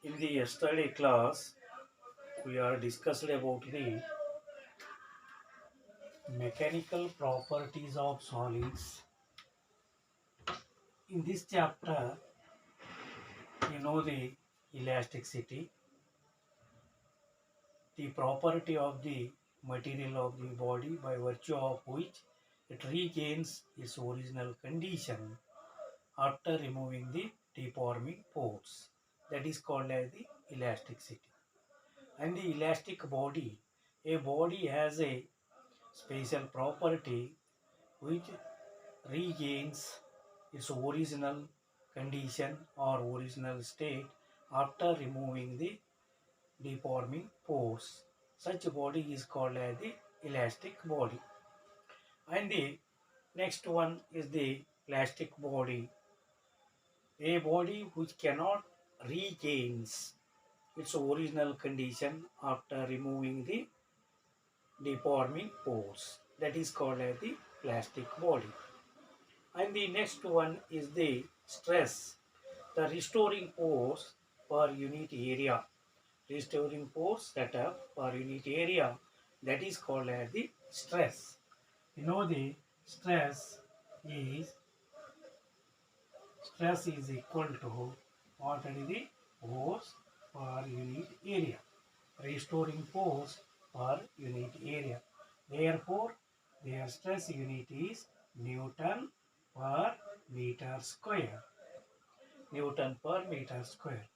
In the yesterday class, we are discussed about the mechanical properties of solids. In this chapter, you know the elasticity, the property of the material of the body by virtue of which it regains its original condition after removing the deforming force. That is called as the elasticity. And the elastic body, a body has a special property which regains its original condition or original state after removing the deforming force. Such body is called as the elastic body. And the next one is the plastic body, a body which cannot regains its original condition after removing the deforming force. That is called as the plastic body. And the next one is the stress, the restoring force per unit area. Restoring force set up per unit area, that is called as the stress. You know the is stress is equal to what is the force per unit area. Restoring force per unit area. Therefore, their stress unit is Newton per meter square. Newton per meter square.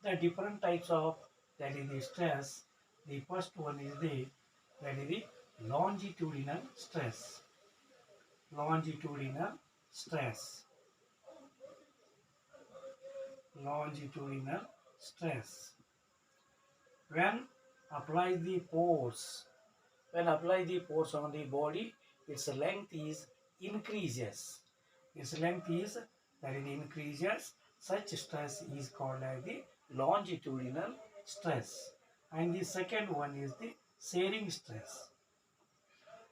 The different types of that is the stress. The first one is the that is the longitudinal stress. Longitudinal stress. Longitudinal stress. When apply the force, when apply the force on the body, its length is increases. Its length is that is increases. Such stress is called as the longitudinal stress. And the second one is the shearing stress.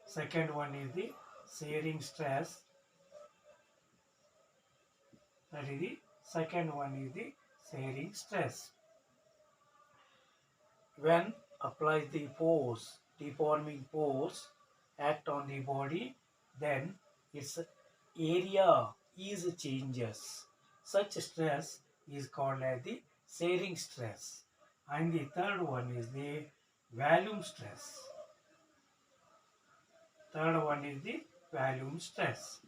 Second one is the shearing stress. That is the second one is the shearing stress. When apply the force, deforming force act on the body, then its area is changes. Such stress is called as the shearing stress. And the third one is the volume stress. Third one is the volume stress.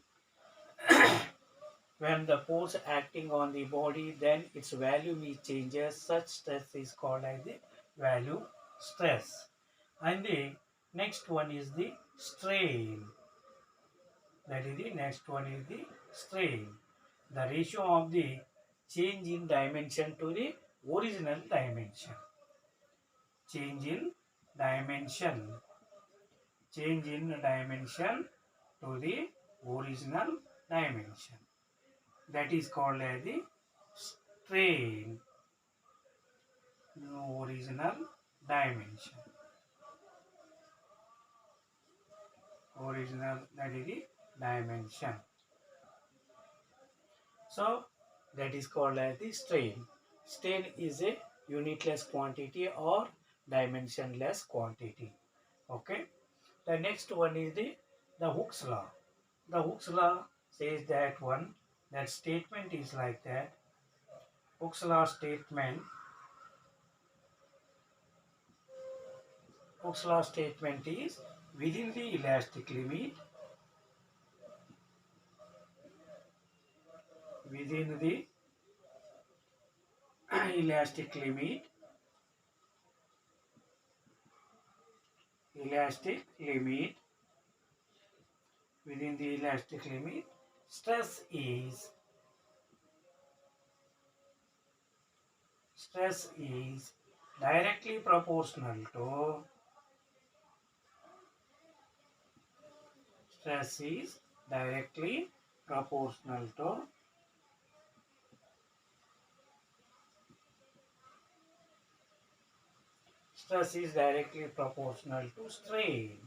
When the force acting on the body, then its volume is changes. Such stress is called as the volume stress. And the next one is the strain. That is the next one is the strain. The ratio of the change in dimension to the original dimension. Change in dimension. Change in dimension to the original dimension. That is called as the strain. Original dimension. Original, that is the dimension. So that is called as the strain. Strain is a unitless quantity or dimensionless quantity. Okay. The next one is the Hooke's law. The Hooke's law says that statement is like that. Hooke's law statement. Hooke's law statement is within the elastic limit. Within the elastic limit. Elastic limit. Within the elastic limit, stress is directly proportional to stress is directly proportional to stress is directly proportional to strain.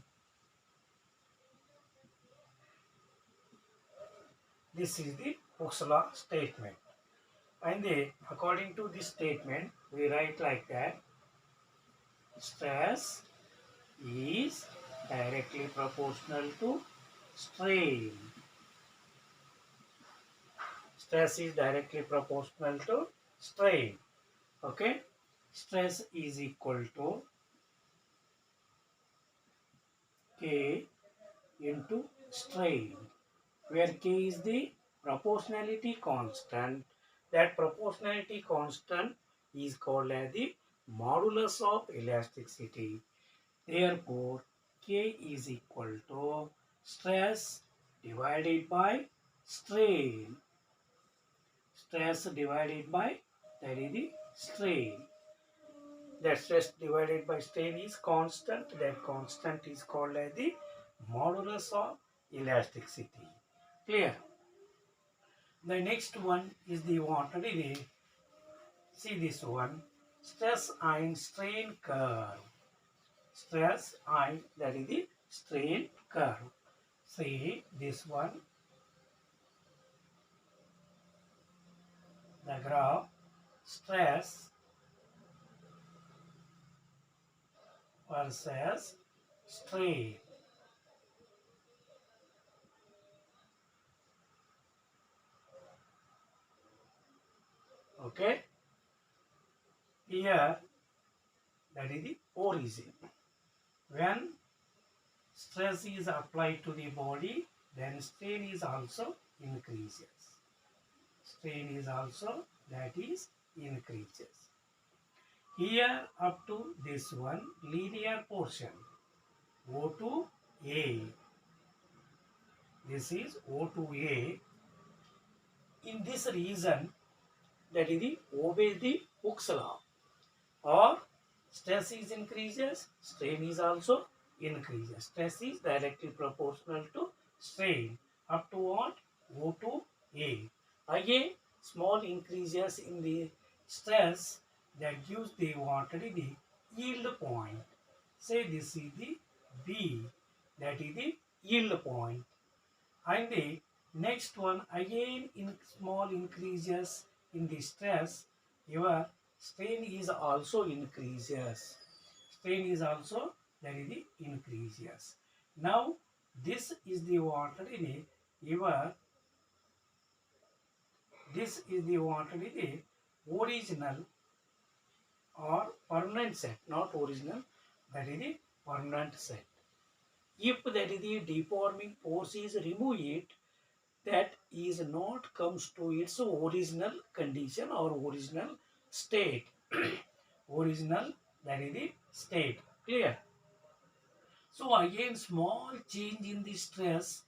This is the Hooke's law statement. And according to this statement, we write like that: stress is directly proportional to strain. Stress is directly proportional to strain. Okay? Stress is equal to K into strain, where K is the proportionality constant. That proportionality constant is called as the modulus of elasticity. Therefore, K is equal to stress divided by strain. Stress divided by, that is the strain. That stress divided by strain is constant. That constant is called as the modulus of elasticity. Clear? The next one is the what? See this one. Stress and strain curve. Stress and, that is the strain curve. See this one. The graph stress versus strain. Okay. Here, that is the origin. When stress is applied to the body, then strain is also increases. Strain is also, that is, increases. Here up to this one linear portion, O to A. This is O to A. In this region, that is the obey the Hooke's law, or stress is increases, strain is also increases. Stress is directly proportional to strain up to what? O to A. Again, small increases in the stress, that gives the what? The yield point. Say this is the B, that is the yield point. And the next one, again in small increases in the stress, your strain is also increases. Strain is also, that is the increases. Now this is the what? Your, this is the what? The original or permanent set, not original, that is the permanent set. If that is the deforming force is removed, that is not comes to its original condition or original state. Original, that is the state. Clear? So again, small change in the stress,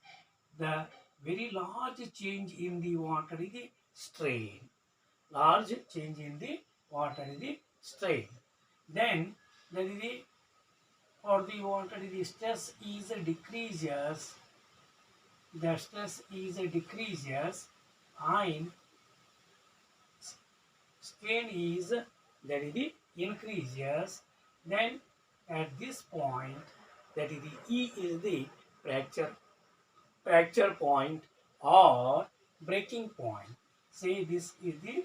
the very large change in the what? Is the strain. Large change in the what? Is the strain. Then that is the, or the what? Is the stress is decreases. The stress is decreases and strain is, that is the increases. Then at this point, that is the E is the fracture point or breaking point. Say this is the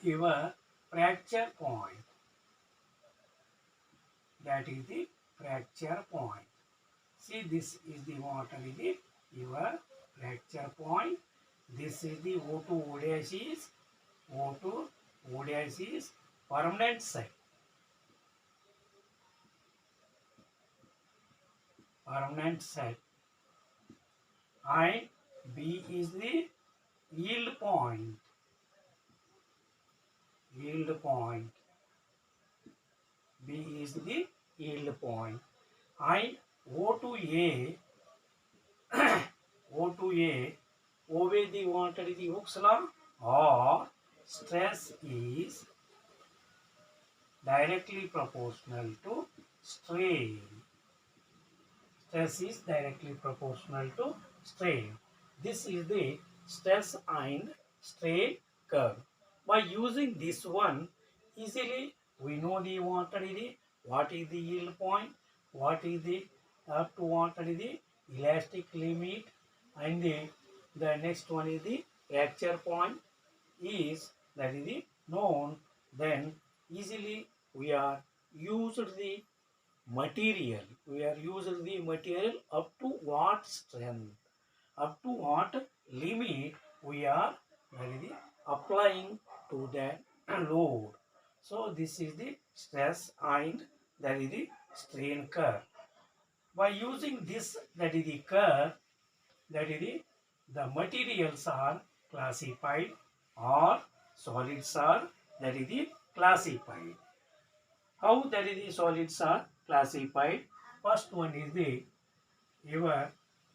your fracture point. That is the fracture point. See, this is the what? Is the your fracture point. This is the O2 O dash is, O2 O dash is permanent set. Permanent set. And B is the yield point. Yield point. B is the yield point. And O to A, O to A, obey the what? Is the Hooke's law, or stress is directly proportional to strain. Stress is directly proportional to strain. This is the stress and strain curve. By using this one, easily we know the what is the yield point, what is the up to what is the elastic limit, and the next one is the fracture point is that is the known, then easily we are used the material. We are using the material up to what strength, up to what limit we are that is the applying to that load. So this is the stress and that is the strain curve. By using this that is the curve, that is the materials are classified or solids are that is the classified. How that is the solids are classified? First one is the your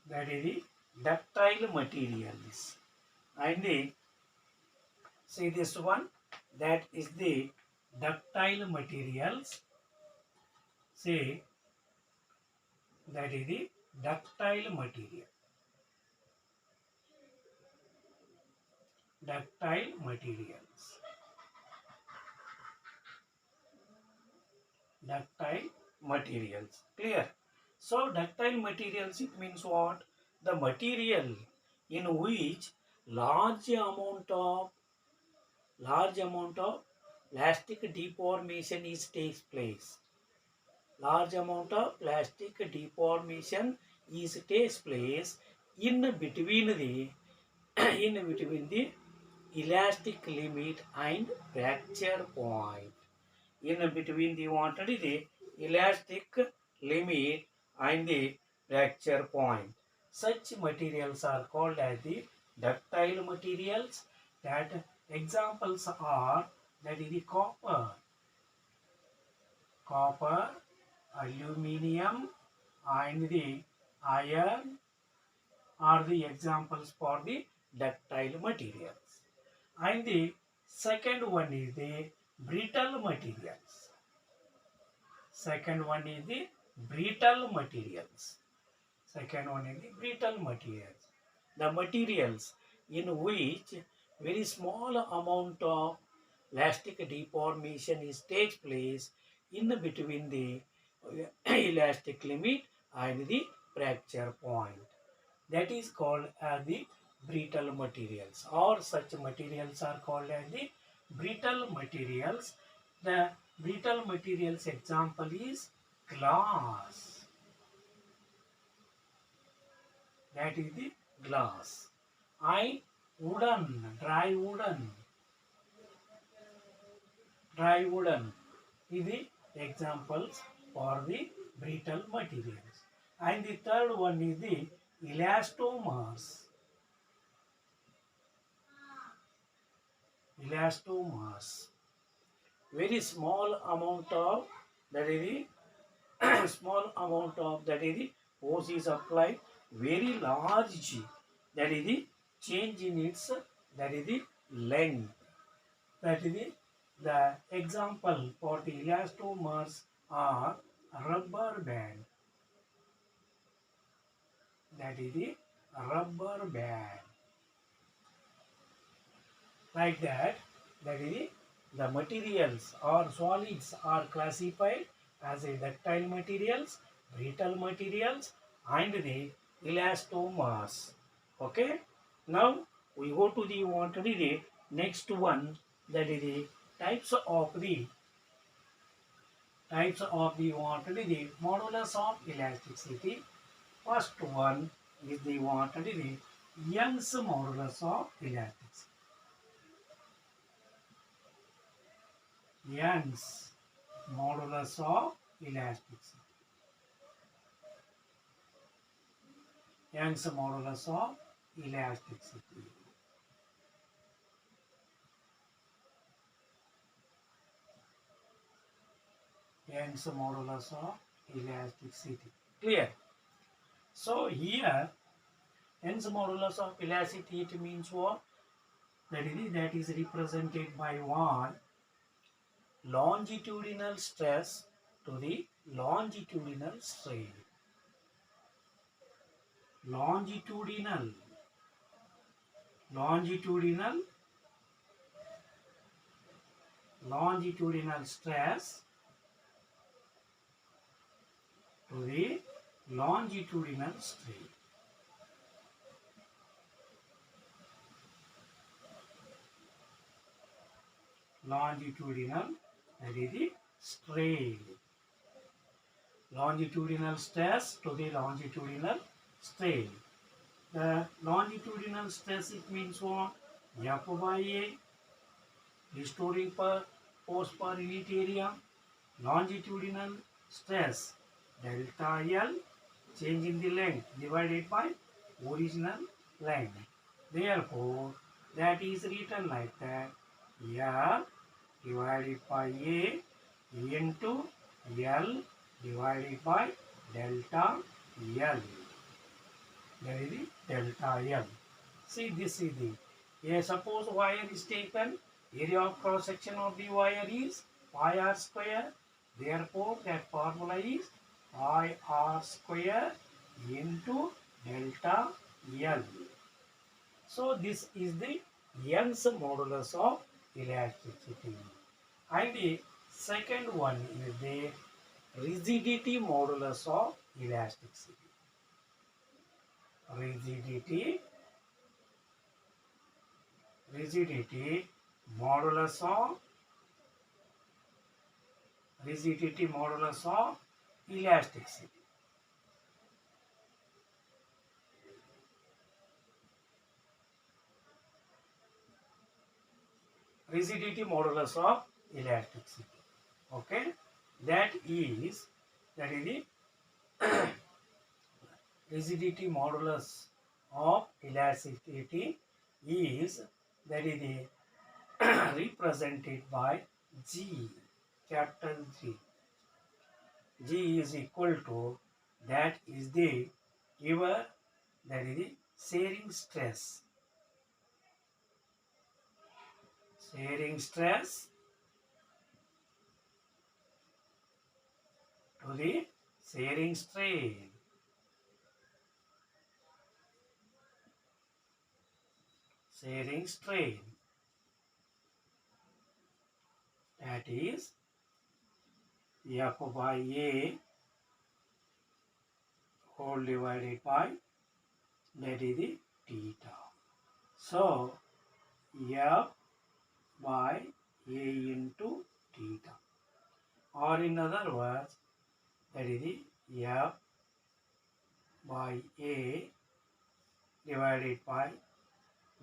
that is the ductile materials, and the see this one, that is the ductile materials. Say that is the ductile material. Ductile materials. Ductile materials. Clear? So ductile materials, it means what? The material in which large amount of plastic deformation is takes place. Large amount of plastic deformation is takes place in between the in between the elastic limit and fracture point. In between the wanted the elastic limit and the fracture point. Such materials are called as the ductile materials. That examples are that is the copper, aluminium, and the iron are the examples for the ductile materials. And the second one is the brittle materials. Second one is the brittle materials. Second one is the brittle materials. The materials in which very small amount of plastic deformation is takes place in between the elastic limit and the fracture point. That is called as the brittle materials, or such materials are called as the brittle materials. The brittle materials example is glass. That is the glass. And wooden, dry wooden is the examples for the brittle materials. And the third one is the elastomers. Elastomers. Very small amount of that is the small amount of that is the force is applied. Very large that is the change in its that is the length. That is the example for the elastomers are rubber band. That is the rubber band. Like that, that is the materials or solids are classified as a ductile materials, brittle materials, and the elastomers. Okay. Now we go to the next one, that is the types of the modulus of elasticity. First one is the Young's modulus of elasticity. Young's modulus of elasticity. Young's modulus of elasticity. Young's modulus of elasticity. Clear? So here, Young's modulus of elasticity, it means what? That is represented by one longitudinal stress to the longitudinal strain. Longitudinal stress to the longitudinal strain. longitudinal, that is the strain. Longitudinal stress to the longitudinal strain. The longitudinal stress, it means what? F by A, restoring per force per unit area. Longitudinal stress, delta L, change in the length divided by original length. Therefore, that is written like that, F divided by A into L divided by delta L. That is the delta L. See, this is the, suppose wire is taken, area of cross section of the wire is pi r square. Therefore, that formula is pi r square into delta L. So, this is the Young's modulus of elasticity. And the second one is the rigidity modulus of elasticity. Rigidity modulus of elasticity. Rigidity modulus of elasticity. Okay, that is the rigidity modulus of elasticity is the represented by G, capital G. G is equal to, that is the giver, that is the shearing stress. Shearing stress to the shearing strain. Shearing strain. That is F by A whole divided by, that is the theta. So, F by A into theta. Or in other words, that is the F by A divided by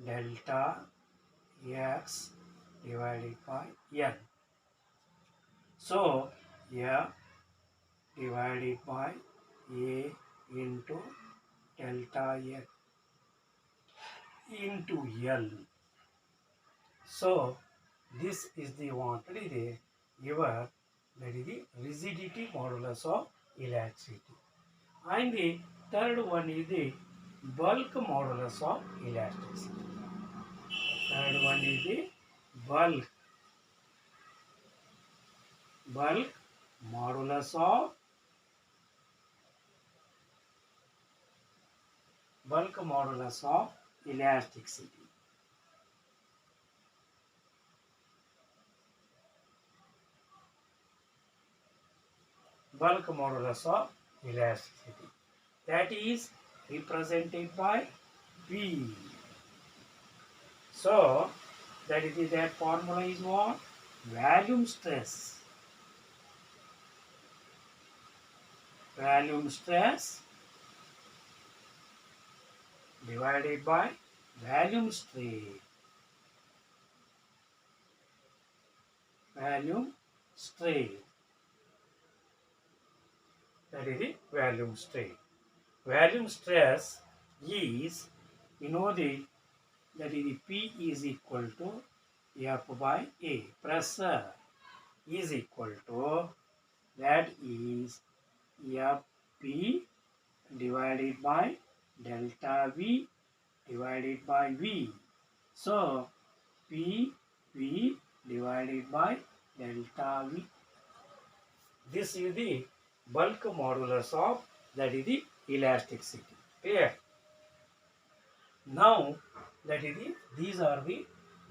delta X divided by N. So, F divided by A into delta X into L. So, this is the wanted giver, that is the rigidity modulus of elasticity. And the third one is the bulk modulus of elasticity. Third one is the bulk modulus of elasticity. Bulk modulus of elasticity. That is represented by V. So, that formula is what? Volume stress. Volume stress divided by volume strain. Volume strain. That is the volume strain. Volume stress is, that is the P is equal to F by A. Pressure is equal to, that is Fp divided by delta V divided by V. So, Pv divided by delta V. This is the bulk modulus of, that is the elasticity. Clear? Now, that is these are the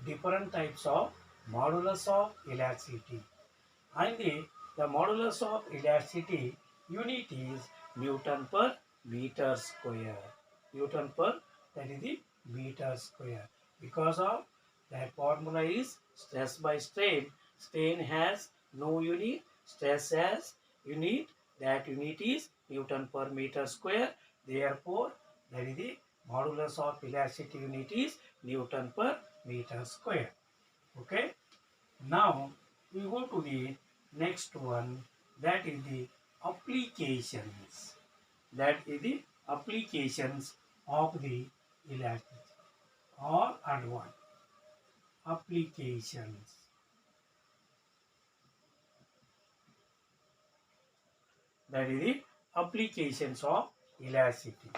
different types of modulus of elasticity. And the modulus of elasticity unit is Newton per meter square. Newton per, that is the meter square. Because of That formula is stress by strain. Strain has no unit, stress has unit. That unit is Newton per meter square. Therefore, that is the modulus of elasticity unit is Newton per meter square. Okay. Now we go to the next one, that is the applications. That is the applications of the elasticity or advanced applications. That is the applications of elasticity.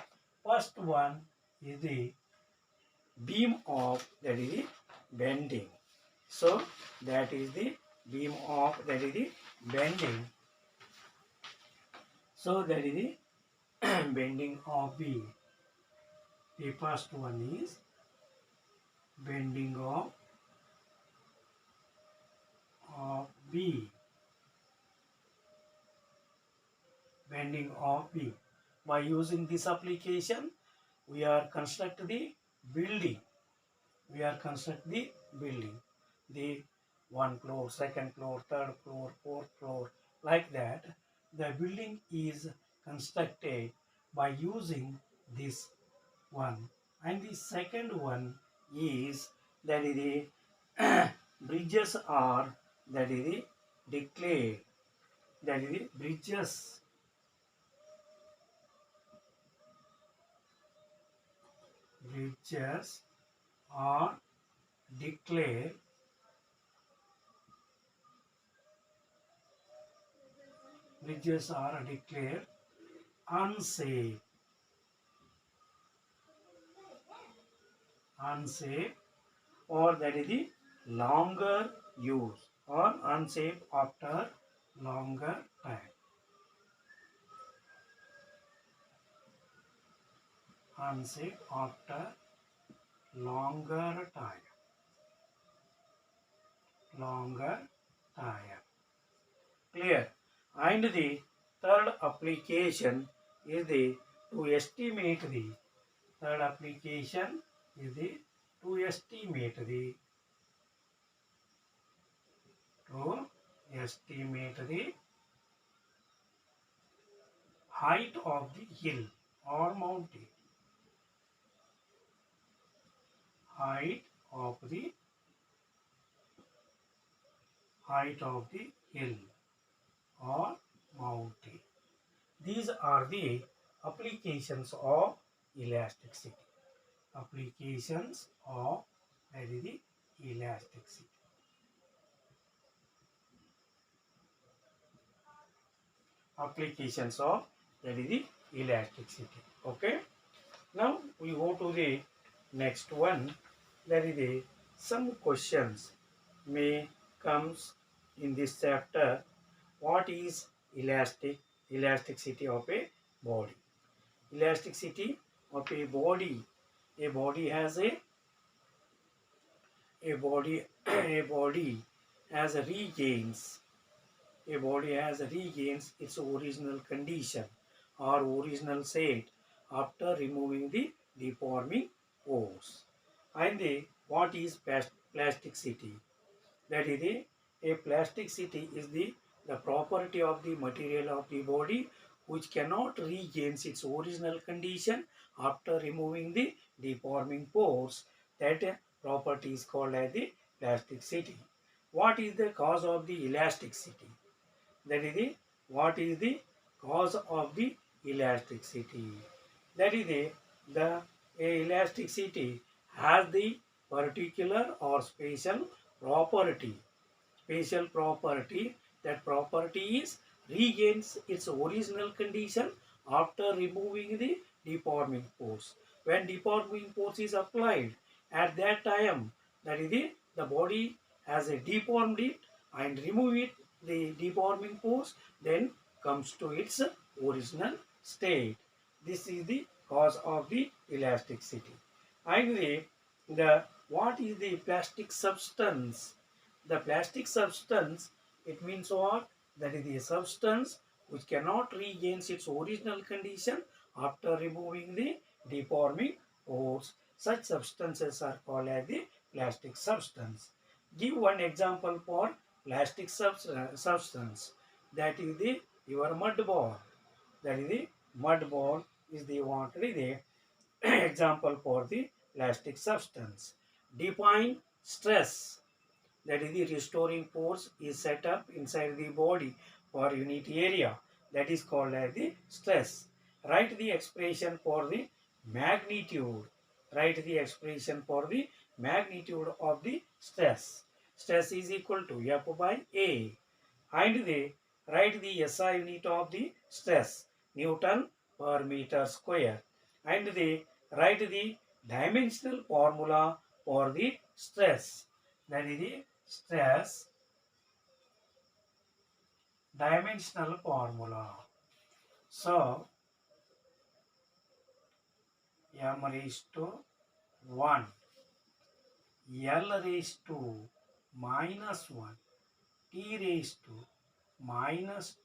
First one is the beam of, that is the bending. So that is the beam of, that is the bending. So that is the bending of B. The first one is bending of B. Bending of B. By using this application, we are construct the building. We are construct the building. The one floor, second floor, third floor, fourth floor, like that. The building is constructed by using this one. And the second one is, that is the bridges are, that is the declared. That is the bridges are declared unsafe or that is the longer use or unsafe after longer time. Unsafe after longer time. Clear. And the third application is the to estimate the third application is the to estimate the height of the hill or mountain. Height of the hill or mountain. These are the applications of elasticity. Applications of, that is the elasticity. Applications of, that is the elasticity. Okay. Now we go to the next one. That is the some questions may comes in this chapter. What is elasticity of a body? Elasticity of a body. A body has a body has regains. A body has regains its original condition or original state after removing the deforming force. And what is plasticity? That is a plasticity is the property of the material of the body which cannot regain its original condition after removing the deforming force. That property is called as the plasticity. What is the cause of the elasticity? That is what is the cause of the elasticity? That is the elasticity has the particular or special property. That property is regains its original condition after removing the deforming force. When deforming force is applied, at that time, that is the body has a deformed it and remove it, the deforming force, then comes to its original state. This is the cause of the elasticity. And the what is the plastic substance? The plastic substance, it means what? That is the substance which cannot regain its original condition after removing the deforming force. Such substances are called as the plastic substance. Give one example for plastic substance. That is the your mud ball. That is the mud ball is the wanted the example for the plastic substance. Define stress. That is the restoring force is set up inside the body for unit area. That is called as the stress. Write the expression for the magnitude. Write the expression for the magnitude of the stress. Stress is equal to F by A. And the write the SI unit of the stress, Newton per meter square. And the write the dimensional formula for the stress. That is the stress dimensional formula. So m raised to 1, L raised to minus 1, T raised to minus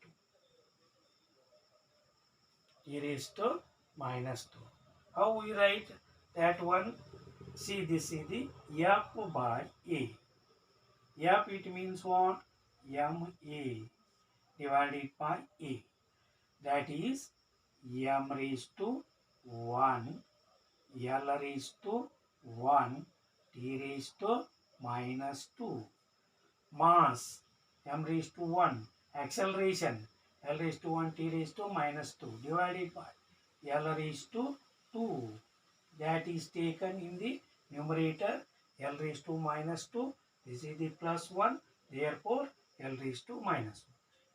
2, T raised to minus 2. How we write that one? See, this is the F by A. F it means what? Ma divided by A. That is m raised to 1, L raised to 1, T raised to minus 2. Mass, m raised to 1. Acceleration, L raised to 1, T raised to minus 2 divided by L raised to 2. That is taken in the numerator, L raised to minus 2. This is the plus 1. Therefore, L raised to minus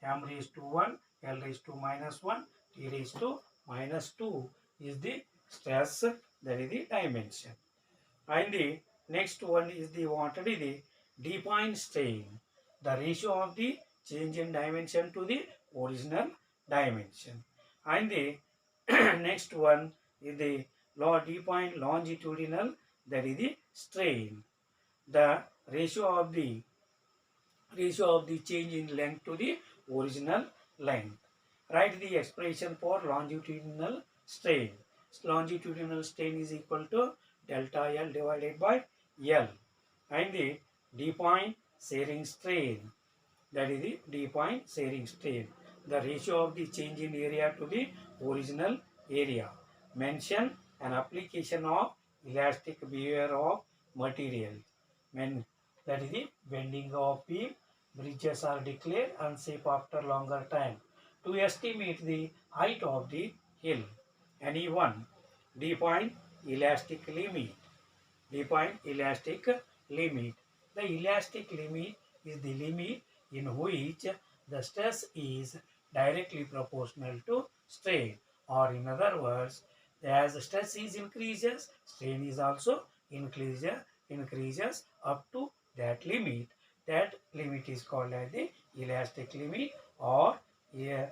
1. M raised to 1, L raised to minus 1, T raised to minus 2 is the stress, that is the dimension. And the next one is the wanted the defined strain, the ratio of the change in dimension to the original dimension. And the next one is the defined longitudinal, that is the strain, the ratio of the change in length to the original length. Write the expression for longitudinal strain. Longitudinal strain is equal to delta L divided by L. And the defined shearing strain, that is the defined shearing strain, the ratio of the change in area to the original area. Mention an application of elastic behavior of material. That is the bending of beam. Bridges are declared unsafe after longer time. To estimate the height of the hill, anyone define elastic limit. Define elastic limit. The elastic limit is the limit in which the stress is directly proportional to strain, or in other words, as stress is increases, strain is also increases up to that limit. That limit is called as the elastic limit or yield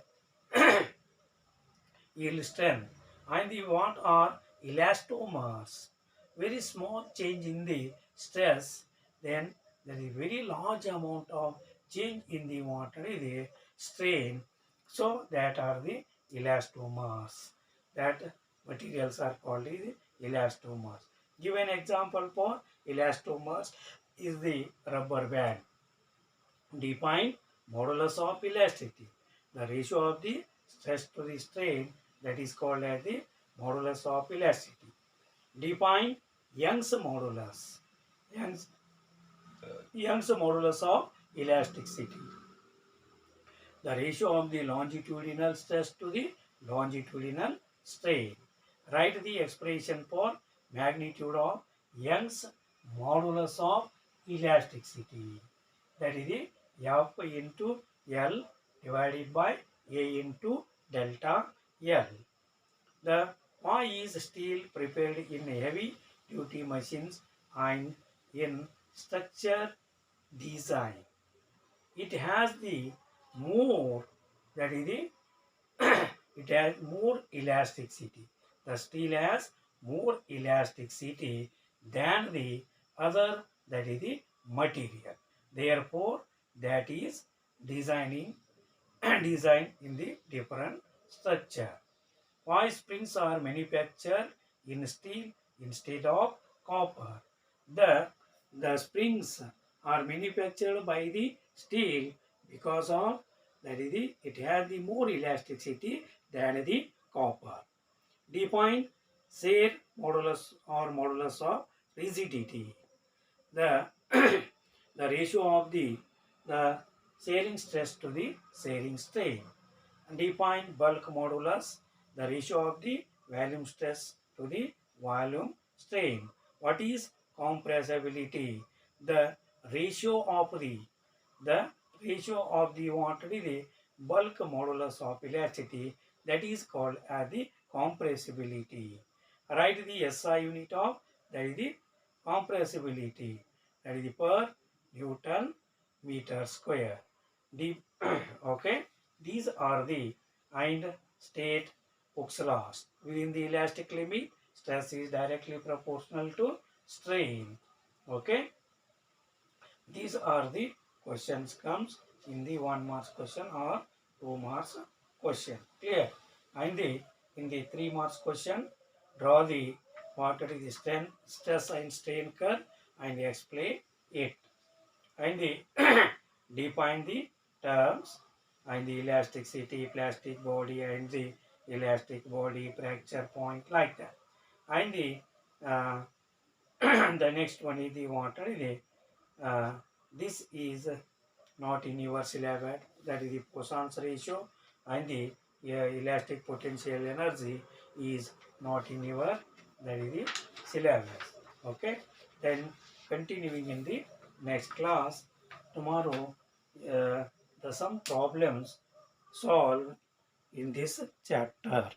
strength. And the what are elastomers? Very small change in the stress, then there is very large amount of change in the water, the strain. So that are the elastomers. That materials are called the elastomers. Give an example for elastomers is the rubber band. Define modulus of elasticity, the ratio of the stress to the strain, that is called as the modulus of elasticity. Define Young's modulus. Young's modulus of elasticity, the ratio of the longitudinal stress to the longitudinal strain. Write the expression for magnitude of Young's modulus of elasticity. That is the F into L divided by A into delta L. The pie is still prepared in heavy duty machines and in structure design. It has the more, that is the it has more elasticity. The steel has more elasticity than the other, that is the material. Therefore, that is designing design in the different structure. Why springs are manufactured in steel instead of copper? The The springs are manufactured by the steel because of that is the it has the more elasticity than the copper. Define shear modulus or modulus of rigidity. The the ratio of the shearing stress to the shearing strain. Define bulk modulus, the ratio of the volume stress to the volume strain. What is compressibility? The ratio of the ratio of the what is the bulk modulus of elasticity, that is called as the compressibility. Write the SI unit of that is the compressibility, that is the per Newton meter square. The okay, these are the and state Hooke's laws. Within the elastic limit, stress is directly proportional to strain. Okay, these are the questions comes in the 1 marks question or 2 marks question. Clear? And in the 3 marks question, draw the what is the stress and strain curve and explain it. And define the terms and the elasticity, plastic body and the elastic body, fracture point, like that. And uh, the next one is the water. This is not in your syllabus, that is the Poisson's ratio, and the elastic potential energy is not in your, that is the syllabus. Okay, then continuing in the next class tomorrow, the some problems solved in this chapter.